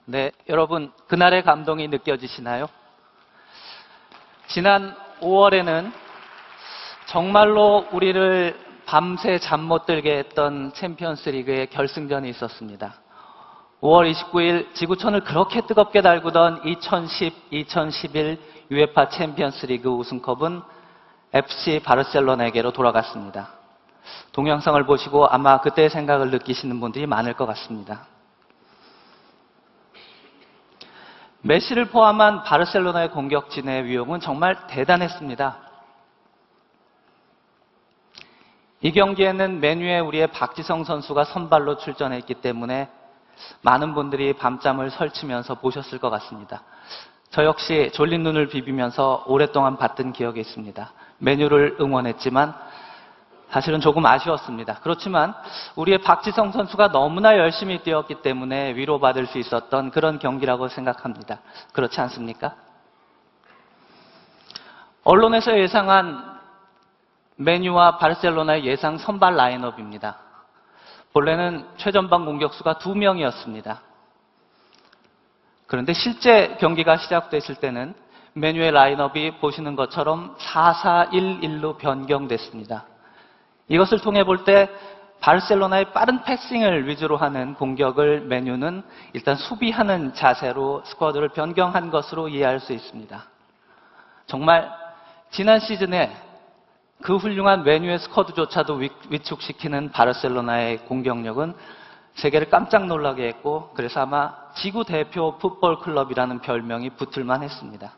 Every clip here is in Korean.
네, 여러분 그날의 감동이 느껴지시나요? 지난 5월에는 정말로 우리를 밤새 잠 못 들게 했던 챔피언스 리그의 결승전이 있었습니다. 5월 29일 지구촌을 그렇게 뜨겁게 달구던 2010-2011 UEFA 챔피언스 리그 우승컵은 FC 바르셀로나에게로 돌아갔습니다. 동영상을 보시고 아마 그때의 생각을 느끼시는 분들이 많을 것 같습니다. 메시를 포함한 바르셀로나의 공격진의 위용은 정말 대단했습니다. 이 경기에는 맨유의 우리의 박지성 선수가 선발로 출전했기 때문에 많은 분들이 밤잠을 설치면서 보셨을 것 같습니다. 저 역시 졸린 눈을 비비면서 오랫동안 봤던 기억이 있습니다. 맨유를 응원했지만 사실은 조금 아쉬웠습니다. 그렇지만 우리의 박지성 선수가 너무나 열심히 뛰었기 때문에 위로받을 수 있었던 그런 경기라고 생각합니다. 그렇지 않습니까? 언론에서 예상한 맨유와 바르셀로나의 예상 선발 라인업입니다. 본래는 최전방 공격수가 2명이었습니다. 그런데 실제 경기가 시작됐을 때는 맨유의 라인업이 보시는 것처럼 4-4-1-1로 변경됐습니다. 이것을 통해 볼 때 바르셀로나의 빠른 패싱을 위주로 하는 공격을 맨유는 일단 수비하는 자세로 스쿼드를 변경한 것으로 이해할 수 있습니다. 정말 지난 시즌에 그 훌륭한 맨유의 스쿼드조차도 위축시키는 바르셀로나의 공격력은 세계를 깜짝 놀라게 했고, 그래서 아마 지구 대표 풋볼 클럽이라는 별명이 붙을만 했습니다.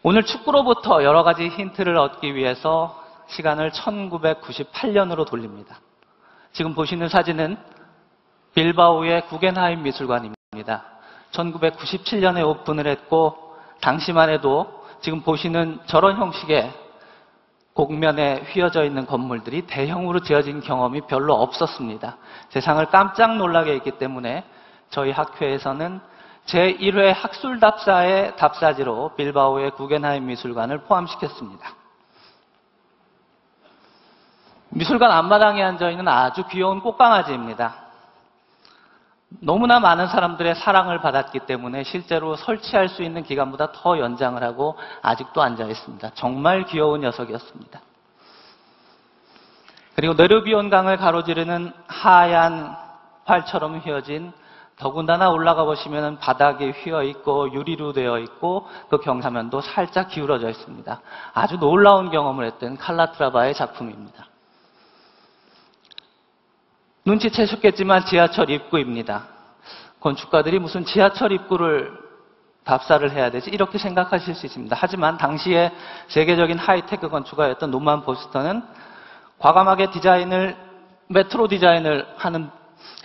오늘 축구로부터 여러 가지 힌트를 얻기 위해서 시간을 1998년으로 돌립니다. 지금 보시는 사진은 빌바오의 구겐하임 미술관입니다. 1997년에 오픈을 했고 당시만 해도 지금 보시는 저런 형식의 곡면에 휘어져 있는 건물들이 대형으로 지어진 경험이 별로 없었습니다. 세상을 깜짝 놀라게 했기 때문에 저희 학회에서는 제1회 학술답사의 답사지로 빌바오의 구겐하임 미술관을 포함시켰습니다. 미술관 앞마당에 앉아있는 아주 귀여운 꽃강아지입니다. 너무나 많은 사람들의 사랑을 받았기 때문에 실제로 설치할 수 있는 기간보다 더 연장을 하고 아직도 앉아있습니다. 정말 귀여운 녀석이었습니다. 그리고 네르비온 강을 가로지르는 하얀 활처럼 휘어진, 더군다나 올라가 보시면 바닥에 휘어있고 유리로 되어 있고 그 경사면도 살짝 기울어져 있습니다. 아주 놀라운 경험을 했던 칼라트라바의 작품입니다. 눈치채셨겠지만 지하철 입구입니다. 건축가들이 무슨 지하철 입구를 답사를 해야 되지? 이렇게 생각하실 수 있습니다. 하지만 당시에 세계적인 하이테크 건축가였던 노만 포스터는 과감하게 메트로 디자인을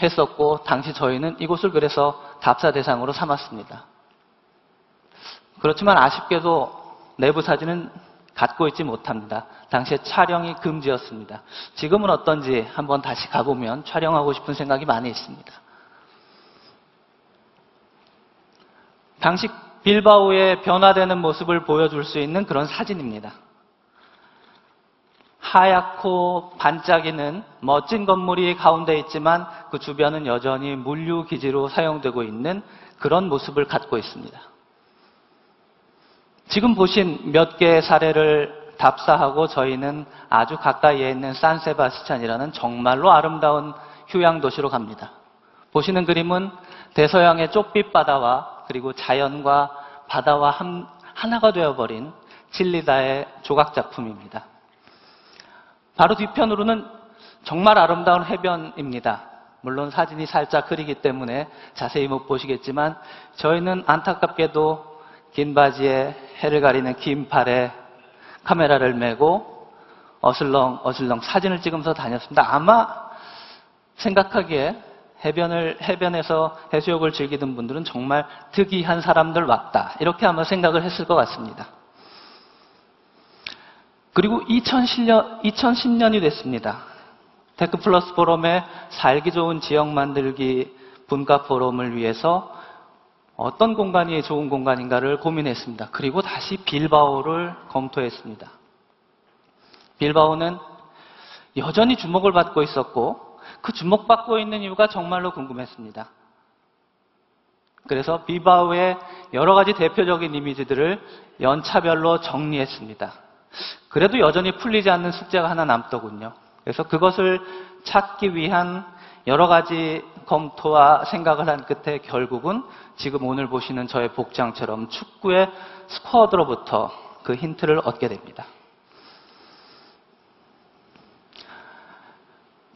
했었고, 당시 저희는 이곳을 그래서 답사 대상으로 삼았습니다. 그렇지만 아쉽게도 내부 사진은 갖고 있지 못합니다. 당시에 촬영이 금지였습니다. 지금은 어떤지 한번 다시 가보면 촬영하고 싶은 생각이 많이 있습니다. 당시 빌바오의 변화되는 모습을 보여줄 수 있는 그런 사진입니다. 하얗고 반짝이는 멋진 건물이 가운데 있지만 그 주변은 여전히 물류기지로 사용되고 있는 그런 모습을 갖고 있습니다. 지금 보신 몇 개의 사례를 답사하고 저희는 아주 가까이에 있는 산세바스찬이라는 정말로 아름다운 휴양도시로 갑니다. 보시는 그림은 대서양의 쪽빛 바다와 그리고 자연과 바다와 하나가 되어버린 칠리다의 조각작품입니다. 바로 뒤편으로는 정말 아름다운 해변입니다. 물론 사진이 살짝 흐리기 때문에 자세히 못 보시겠지만 저희는 안타깝게도 긴 바지에 해를 가리는 긴 팔에 카메라를 메고 어슬렁 사진을 찍으면서 다녔습니다. 아마 생각하기에 해변에서 해수욕을 즐기던 분들은 정말 특이한 사람들 왔다, 이렇게 아마 생각을 했을 것 같습니다. 그리고 2010년이 됐습니다. 테크플러스 포럼의 살기 좋은 지역 만들기 분과 포럼을 위해서 어떤 공간이 좋은 공간인가를 고민했습니다. 그리고 다시 빌바오를 검토했습니다. 빌바오는 여전히 주목을 받고 있었고 그 주목받고 있는 이유가 정말로 궁금했습니다. 그래서 빌바오의 여러 가지 대표적인 이미지들을 연차별로 정리했습니다. 그래도 여전히 풀리지 않는 숙제가 하나 남더군요. 그래서 그것을 찾기 위한 여러 가지 검토와 생각을 한 끝에 결국은 지금 오늘 보시는 저의 복장처럼 축구의 스쿼드로부터 그 힌트를 얻게 됩니다.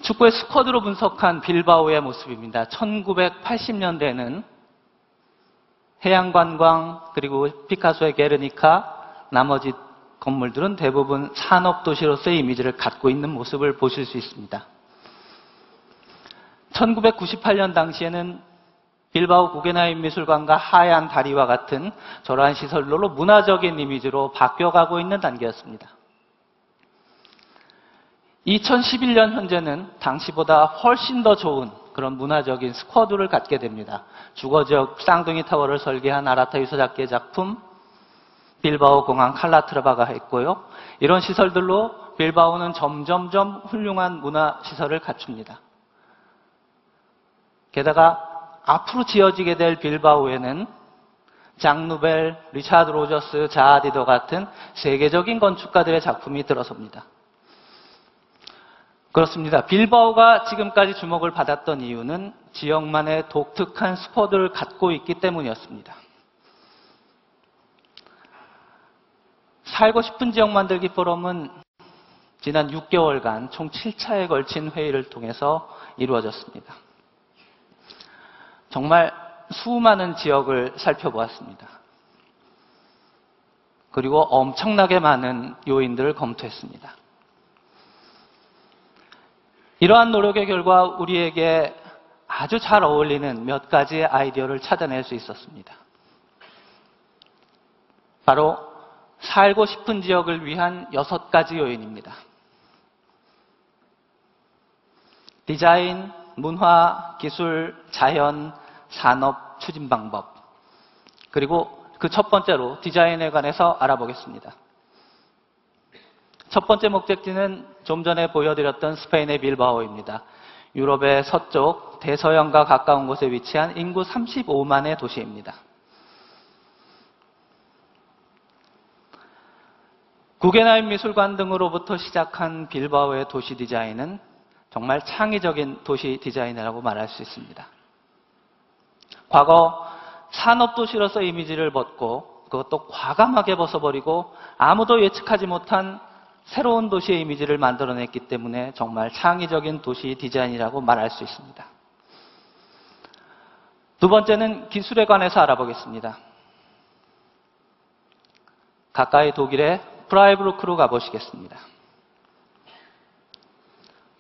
축구의 스쿼드로 분석한 빌바오의 모습입니다. 1980년대에는 해양관광 그리고 피카소의 게르니카 나머지 건물들은 대부분 산업도시로서의 이미지를 갖고 있는 모습을 보실 수 있습니다. 1998년 당시에는 빌바오 구겐하임 미술관과 하얀 다리와 같은 저러한 시설들로 문화적인 이미지로 바뀌어가고 있는 단계였습니다. 2011년 현재는 당시보다 훨씬 더 좋은 그런 문화적인 스쿼드를 갖게 됩니다. 주거지역 쌍둥이 타워를 설계한 아라타 유서작가의 작품, 빌바오 공항 칼라트라바가 있고요. 이런 시설들로 빌바오는 점점점 훌륭한 문화시설을 갖춥니다. 게다가 앞으로 지어지게 될 빌바오에는 장 누벨, 리차드 로저스, 자하 디더 같은 세계적인 건축가들의 작품이 들어섭니다. 그렇습니다. 빌바오가 지금까지 주목을 받았던 이유는 지역만의 독특한 스쿼드를 갖고 있기 때문이었습니다. 살고 싶은 지역 만들기 포럼은 지난 6개월간 총 7차에 걸친 회의를 통해서 이루어졌습니다. 정말 수많은 지역을 살펴보았습니다. 그리고 엄청나게 많은 요인들을 검토했습니다. 이러한 노력의 결과 우리에게 아주 잘 어울리는 몇 가지의 아이디어를 찾아낼 수 있었습니다. 바로 살고 싶은 지역을 위한 6가지 요인입니다. 디자인, 문화, 기술, 자연, 산업, 추진 방법. 그리고 그 첫 번째로 디자인에 관해서 알아보겠습니다. 첫 번째 목적지는 좀 전에 보여드렸던 스페인의 빌바오입니다. 유럽의 서쪽 대서양과 가까운 곳에 위치한 인구 35만의 도시입니다. 구겐하임 미술관 등으로부터 시작한 빌바오의 도시 디자인은 정말 창의적인 도시 디자인이라고 말할 수 있습니다. 과거 산업도시로서 이미지를 벗고 그것도 과감하게 벗어버리고 아무도 예측하지 못한 새로운 도시의 이미지를 만들어냈기 때문에 정말 창의적인 도시 디자인이라고 말할 수 있습니다. 두 번째는 기술에 관해서 알아보겠습니다. 가까이 독일의 프라이부르크로 가보시겠습니다.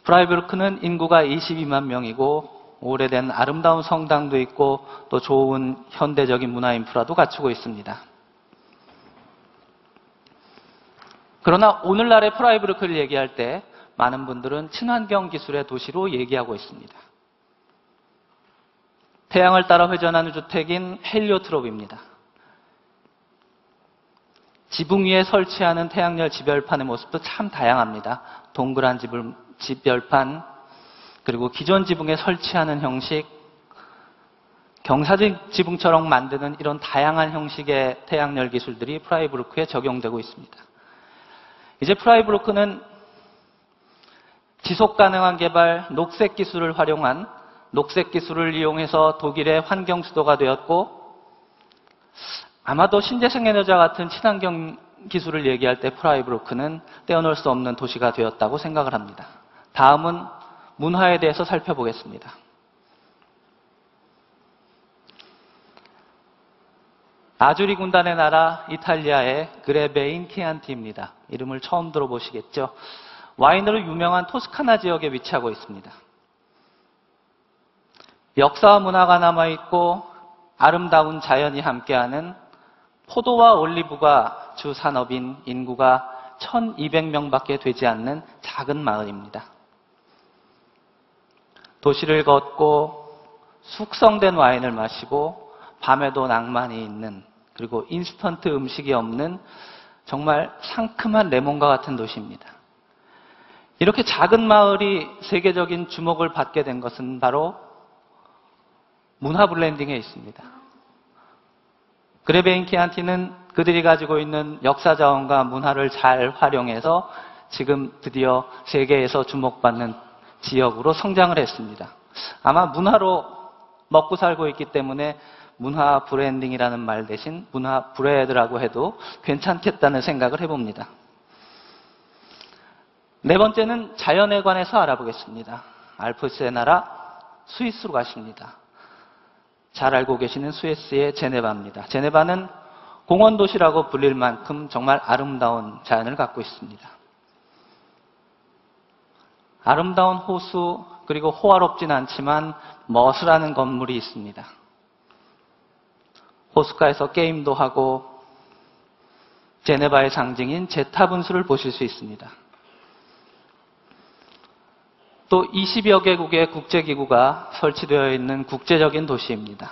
프라이부르크는 인구가 22만 명이고 오래된 아름다운 성당도 있고 또 좋은 현대적인 문화 인프라도 갖추고 있습니다. 그러나 오늘날의 프라이부르크를 얘기할 때 많은 분들은 친환경 기술의 도시로 얘기하고 있습니다. 태양을 따라 회전하는 주택인 헬리오트롭입니다. 지붕 위에 설치하는 태양열 지별판의 모습도 참 다양합니다. 동그란 지별판, 그리고 기존 지붕에 설치하는 형식, 경사진 지붕처럼 만드는 이런 다양한 형식의 태양열 기술들이 프라이부르크에 적용되고 있습니다. 이제 프라이부르크는 지속가능한 개발, 녹색 기술을 활용한 녹색 기술을 이용해서 독일의 환경 수도가 되었고 아마도 신재생 에너지와 같은 친환경 기술을 얘기할 때 프라이부르크는 떼어놓을 수 없는 도시가 되었다고 생각을 합니다. 다음은 문화에 대해서 살펴보겠습니다. 아주리 군단의 나라 이탈리아의 그레베인 키안티입니다. 이름을 처음 들어보시겠죠? 와인으로 유명한 토스카나 지역에 위치하고 있습니다. 역사와 문화가 남아있고 아름다운 자연이 함께하는 포도와 올리브가 주 산업인 인구가 1200명밖에 되지 않는 작은 마을입니다. 도시를 걷고 숙성된 와인을 마시고 밤에도 낭만이 있는, 그리고 인스턴트 음식이 없는 정말 상큼한 레몬과 같은 도시입니다. 이렇게 작은 마을이 세계적인 주목을 받게 된 것은 바로 문화 블렌딩에 있습니다. 그레베인 키안티는 그들이 가지고 있는 역사 자원과 문화를 잘 활용해서 지금 드디어 세계에서 주목받는 지역으로 성장을 했습니다. 아마 문화로 먹고 살고 있기 때문에 문화 브랜딩이라는 말 대신 문화 브레드라고 해도 괜찮겠다는 생각을 해봅니다. 네 번째는 자연에 관해서 알아보겠습니다. 알프스의 나라 스위스로 가십니다. 잘 알고 계시는 스위스의 제네바입니다. 제네바는 공원도시라고 불릴 만큼 정말 아름다운 자연을 갖고 있습니다. 아름다운 호수, 그리고 호화롭진 않지만 머스라는 건물이 있습니다. 호숫가에서 게임도 하고 제네바의 상징인 제타 분수를 보실 수 있습니다. 또 20여 개국의 국제기구가 설치되어 있는 국제적인 도시입니다.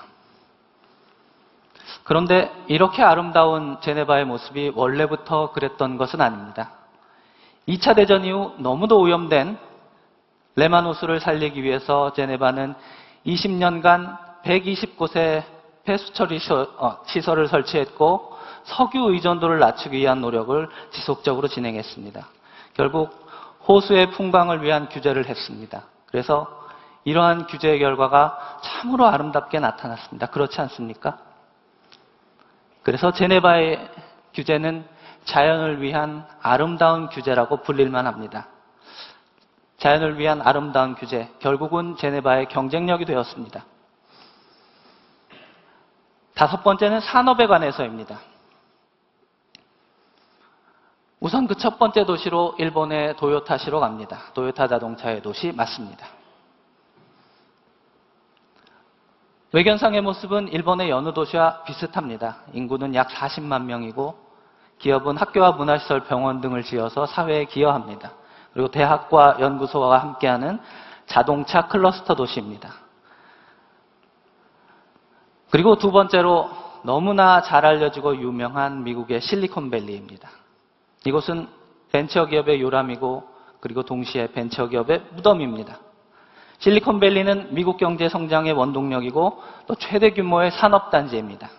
그런데 이렇게 아름다운 제네바의 모습이 원래부터 그랬던 것은 아닙니다. 2차 대전 이후 너무도 오염된 레만 호수를 살리기 위해서 제네바는 20년간 120곳에 폐수처리 시설을 설치했고 석유 의존도를 낮추기 위한 노력을 지속적으로 진행했습니다. 결국 호수의 풍광을 위한 규제를 했습니다. 그래서 이러한 규제의 결과가 참으로 아름답게 나타났습니다. 그렇지 않습니까? 그래서 제네바의 규제는 자연을 위한 아름다운 규제라고 불릴만 합니다. 자연을 위한 아름다운 규제, 결국은 제네바의 경쟁력이 되었습니다. 다섯 번째는 산업에 관해서입니다. 우선 그 첫 번째 도시로 일본의 도요타시로 갑니다. 도요타 자동차의 도시 맞습니다. 외견상의 모습은 일본의 여느 도시와 비슷합니다. 인구는 약 40만 명이고 기업은 학교와 문화시설, 병원 등을 지어서 사회에 기여합니다. 그리고 대학과 연구소와 함께하는 자동차 클러스터 도시입니다. 그리고 두 번째로 너무나 잘 알려지고 유명한 미국의 실리콘밸리입니다. 이곳은 벤처기업의 요람이고 그리고 동시에 벤처기업의 무덤입니다. 실리콘밸리는 미국 경제 성장의 원동력이고 또 최대 규모의 산업단지입니다.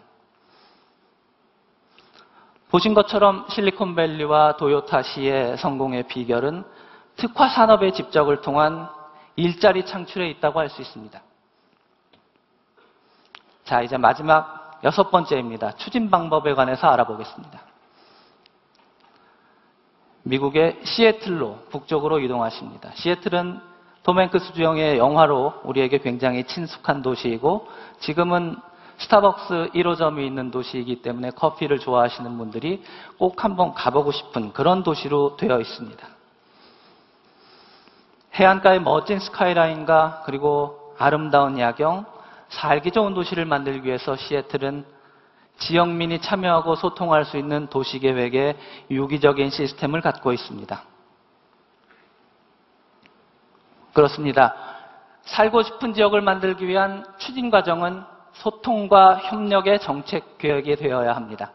보신 것처럼 실리콘밸리와 도요타시의 성공의 비결은 특화 산업의 집적을 통한 일자리 창출에 있다고 할 수 있습니다. 자, 이제 마지막 여섯 번째입니다. 추진 방법에 관해서 알아보겠습니다. 미국의 시애틀로 북쪽으로 이동하십니다. 시애틀은 톰 행크스 주연의 영화로 우리에게 굉장히 친숙한 도시이고 지금은 스타벅스 1호점이 있는 도시이기 때문에 커피를 좋아하시는 분들이 꼭 한번 가보고 싶은 그런 도시로 되어 있습니다. 해안가의 멋진 스카이라인과 그리고 아름다운 야경, 살기 좋은 도시를 만들기 위해서 시애틀은 지역민이 참여하고 소통할 수 있는 도시계획의 유기적인 시스템을 갖고 있습니다. 그렇습니다. 살고 싶은 지역을 만들기 위한 추진 과정은 소통과 협력의 정책 계획이 되어야 합니다.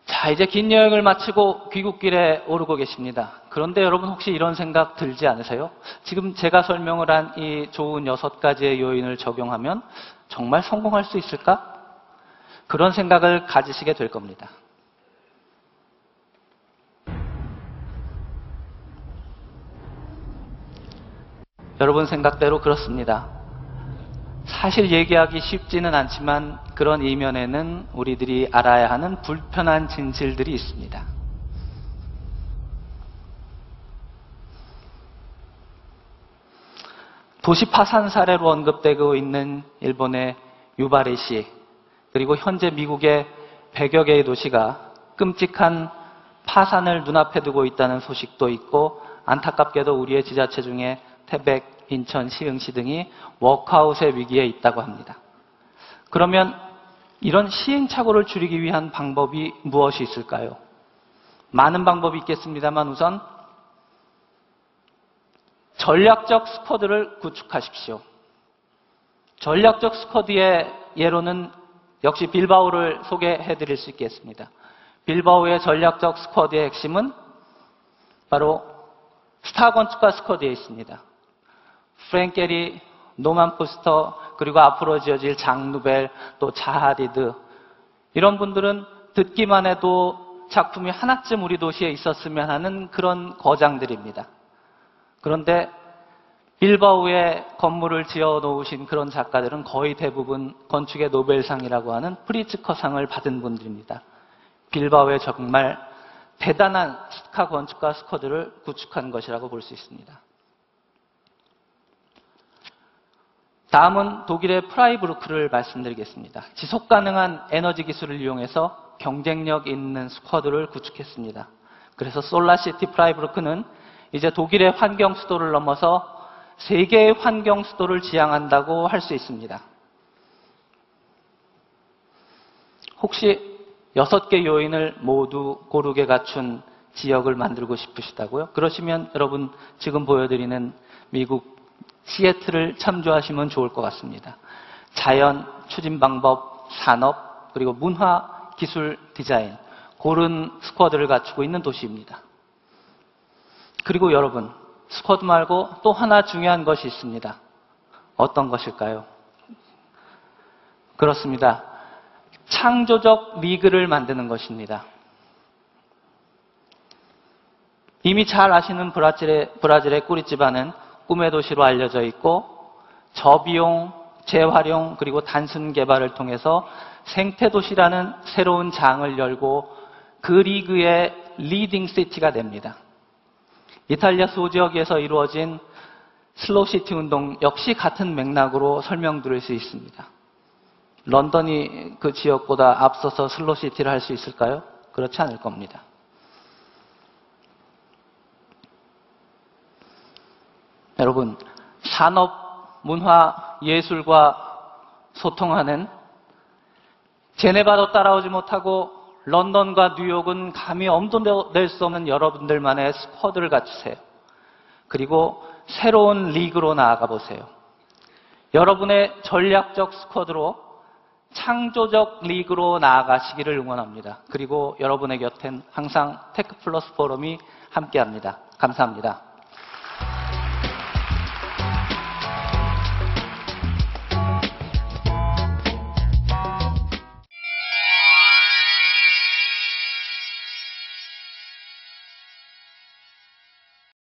자, 이제 긴 여행을 마치고 귀국길에 오르고 계십니다. 그런데 여러분 혹시 이런 생각 들지 않으세요? 지금 제가 설명을 한 이 좋은 6가지의 요인을 적용하면 정말 성공할 수 있을까? 그런 생각을 가지시게 될 겁니다. 여러분 생각대로 그렇습니다. 사실 얘기하기 쉽지는 않지만 그런 이면에는 우리들이 알아야 하는 불편한 진실들이 있습니다. 도시 파산 사례로 언급되고 있는 일본의 유바레시, 그리고 현재 미국의 100여 개의 도시가 끔찍한 파산을 눈앞에 두고 있다는 소식도 있고 안타깝게도 우리의 지자체 중에 태백, 인천, 시흥시 등이 워크아웃의 위기에 있다고 합니다. 그러면 이런 시행착오를 줄이기 위한 방법이 무엇이 있을까요? 많은 방법이 있겠습니다만 우선 전략적 스쿼드를 구축하십시오. 전략적 스쿼드의 예로는 역시 빌바오를 소개해 드릴 수 있겠습니다. 빌바오의 전략적 스쿼드의 핵심은 바로 스타 건축가 스쿼드에 있습니다. 프랭 게리, 노만 포스터, 그리고 앞으로 지어질 장누벨, 또 자하디드, 이런 분들은 듣기만 해도 작품이 하나쯤 우리 도시에 있었으면 하는 그런 거장들입니다. 그런데 빌바오에 건물을 지어 놓으신 그런 작가들은 거의 대부분 건축의 노벨상이라고 하는 프리츠커상을 받은 분들입니다. 빌바오에 정말 대단한 스카 건축가 스쿼드를 구축한 것이라고 볼 수 있습니다. 다음은 독일의 프라이부르크를 말씀드리겠습니다. 지속 가능한 에너지 기술을 이용해서 경쟁력 있는 스쿼드를 구축했습니다. 그래서 솔라시티 프라이부르크는 이제 독일의 환경 수도를 넘어서 세계의 환경 수도를 지향한다고 할 수 있습니다. 혹시 6개 요인을 모두 고르게 갖춘 지역을 만들고 싶으시다고요? 그러시면 여러분 지금 보여드리는 미국 시애틀을 참조하시면 좋을 것 같습니다. 자연, 추진 방법, 산업, 그리고 문화, 기술, 디자인, 고른 스쿼드를 갖추고 있는 도시입니다. 그리고 여러분, 스쿼드 말고 또 하나 중요한 것이 있습니다. 어떤 것일까요? 그렇습니다. 창조적 리그를 만드는 것입니다. 이미 잘 아시는 브라질의 꾸리찌바는 꿈의 도시로 알려져 있고 저비용, 재활용, 그리고 단순 개발을 통해서 생태도시라는 새로운 장을 열고 그 리그의 리딩 시티가 됩니다. 이탈리아 소지역에서 이루어진 슬로시티 운동 역시 같은 맥락으로 설명드릴 수 있습니다. 런던이 그 지역보다 앞서서 슬로시티를 할 수 있을까요? 그렇지 않을 겁니다. 여러분, 산업, 문화, 예술과 소통하는 제네바도 따라오지 못하고 런던과 뉴욕은 감히 엄도 낼 수 없는 여러분들만의 스쿼드를 갖추세요. 그리고 새로운 리그로 나아가 보세요. 여러분의 전략적 스쿼드로 창조적 리그로 나아가시기를 응원합니다. 그리고 여러분의 곁엔 항상 테크플러스 포럼이 함께합니다. 감사합니다.